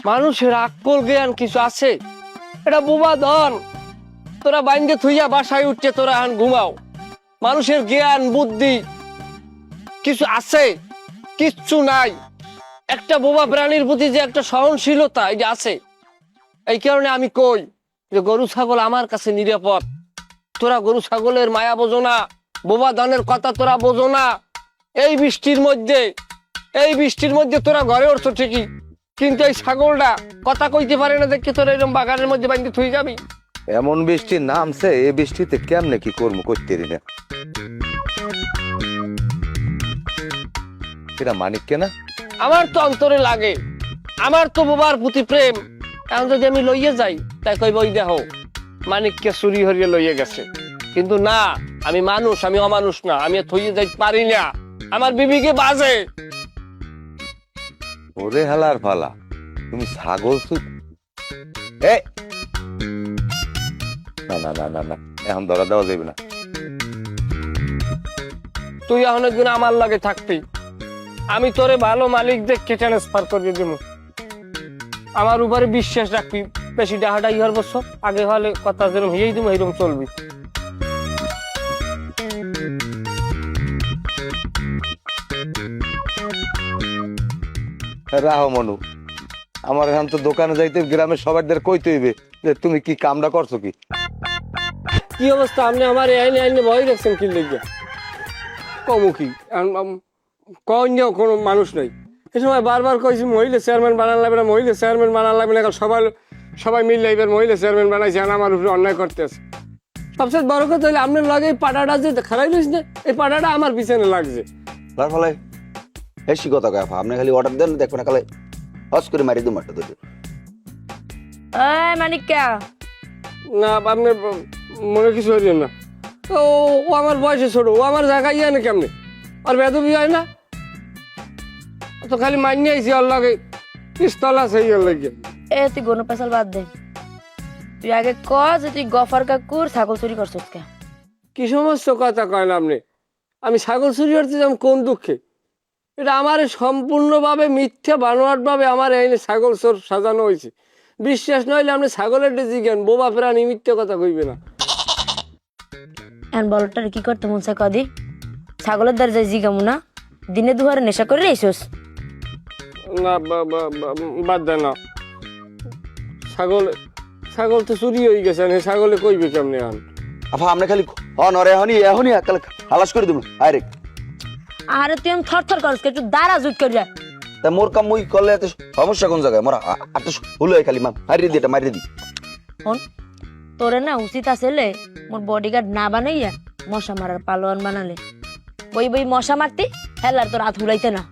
মানুষের আকল জ্ঞান কিছু আছে? এটা বোবা ধন, তোরা বাইন্দে থুইয়া বাসায় উঠছে, তোরা এখন ঘুমাও। মানুষের জ্ঞান বুদ্ধি কিছু আছে? কিচ্ছু নাই। একটা বোবা প্রাণীর প্রতি যে একটা সহনশীলতা এটা আছে। এই কারণে আমি কই যে গরু ছাগল আমার কাছে নিরাপদ। তোরা গরু ছাগলের মায়া বোঝো না, বোবা ধনের কথা তোরা বোঝো না। এই বৃষ্টির মধ্যে তোরা ঘরে উঠছো ঠিকই, কিন্তু এই ছাগলটা কথা কইতে পারে না দেখে তোরা এরকম বাগানের মধ্যে বাইন্দে থুই যাবি। এমন বৃষ্টি নামছে, এই বৃষ্টিতে কেমনে কি করবো করতে না। এটা মানিক কেনা? আমার তো অন্তরে লাগে, আমার তো বোবার প্রতি প্রেম। এখন যদি আমি লইয়ে যাই তাই কইব ওই দেহ মানিককে চুরি হরিয়ে লইয়ে গেছে। কিন্তু না, আমি মানুষ, আমি অমানুষ না, আমি থইয়ে যাই পারি না। আমার বিবিকে বাজে। ওরে হালার ফালা, তুমি ছাগল এ না না না না না, এখন ধরা দেওয়া যাবে না। তুই এখন একদিন আমার লাগে থাকবি, আমি তোরে ভালো মালিক দেখে ট্রান্সফার করে দেব। আমার উপরে বিশ্বাস রাখবি, বেশি ডাহাটা ইহার বছর আগে হলে কথা যেরকম হিয়েই দিব এরকম চলবি। রাহো মনু, আমার এখন তো দোকানে যাইতে গ্রামের সবাইদের কইতে হইবে যে তুমি কি কামটা করছো। কি অবস্থা? আপনি আমার আইনে আইনে ভয় রাখছেন কি লেগে? কমুখী কন্যাও কোনো মানুষ নেই। এ সময় বারবার কইছি মহিলা চেয়ারম্যান বানান লাগবে না, মহিলা চেয়ারম্যান বানান লাগবে না। এখন সবাই মিললে এবার মহিলা চেয়ারম্যান বানাইছে, আমার উপরে অন্যায় করতে আছে। সবচেয়ে বড় কথা হইলে আপনার লাগে এই পাটাটা যে খারাই রয়েছে না, এই পাটাটা আমার পিছনে লাগছে। তার ফলে বেশি কথা কয় আপনি খালি অর্ডার দেন, দেখবেন কালে হস করে মারি দুমারটা দুটো। মানিকা না আপনি মনে কিছু হইলেন না। ও আমার বয়সে ছোট, ও আমার জায়গায় ইয়ে না কেমনে? আর বেদবি হয় না তো, খালি মাইনে আইসি ওর লাগে পিস্তল আছে ইয়ের লাগে। এ তুই গনু পেশাল বাদ দে, তুই আগে ক যে তুই গফার কাকুর ছাগল চুরি করছিস কে? কি সমস্ত কথা কয় না আপনি? আমি ছাগল চুরি করতে যাম কোন দুঃখে? এটা আমার সম্পূর্ণভাবে মিথ্যা বানোয়াট ভাবে আমার এনে ছাগল চোর সাজানো হয়েছে। বিশ্বাস নইলে আপনি ছাগলের ডেজি জ্ঞান, বোবা প্রাণী মিথ্যা কথা কইবে না। এন বলটার কি করতে মন চায় কদি? ছাগলের দ্বার যাই জিগামু না, দিনে দুহারে নেশা করে রেছিস। না বাদ দেয় না, ছাগল তো চুরি হয়ে গেছে, ছাগলে কইবে কেমনে? আন আফা আপনি খালি অনরে এখনই কালে হালাস করে দিব আরে। আরে তুই আমি থর করস একটু দাঁড়া জুট করে যা। তা মোর কাম মুই করলে এত সমস্যা কোন জায়গায়? মোর আটটা হলো খালি মারি দি, এটা মারি দি। হন তোরে না উচিত আসলে মোর বডিগার্ড না বানাইয়া মশা মারার পালোয়ান বানালে। বই মশা মারতি হেলার তোর হাত হুলাইতে না।